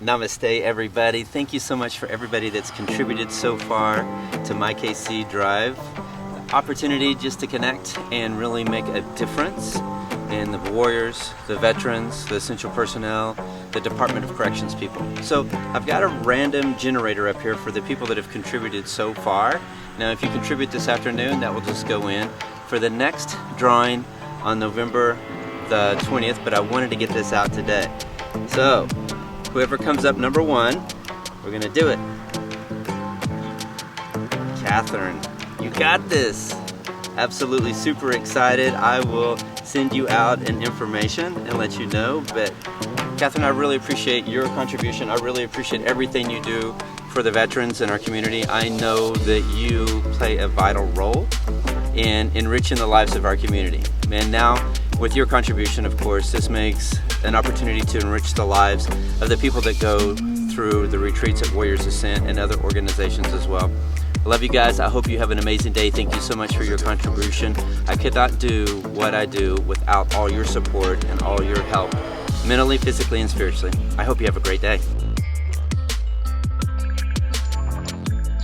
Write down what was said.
Namaste everybody. Thank you so much for everybody that's contributed so far to MYKC Drive. The opportunity just to connect and really make a difference in the warriors, the veterans, the essential personnel, the Department of Corrections people. So I've got a random generator up here for the people that have contributed so far. Now if you contribute this afternoon, that will just go in for the next drawing on November the 20th, but I wanted to get this out today. So whoever comes up number one, we're gonna do it. Catherine, you got this. Absolutely super excited. I will send you out an information and let you know. But Catherine, I really appreciate your contribution. I really appreciate everything you do for the veterans in our community. I know that you play a vital role in enriching the lives of our community. And now, with your contribution, of course, this makes an opportunity to enrich the lives of the people that go through the retreats at Warriors Ascent and other organizations as well. I love you guys. I hope you have an amazing day. Thank you so much for your contribution. I could not do what I do without all your support and all your help, mentally, physically, and spiritually. I hope you have a great day.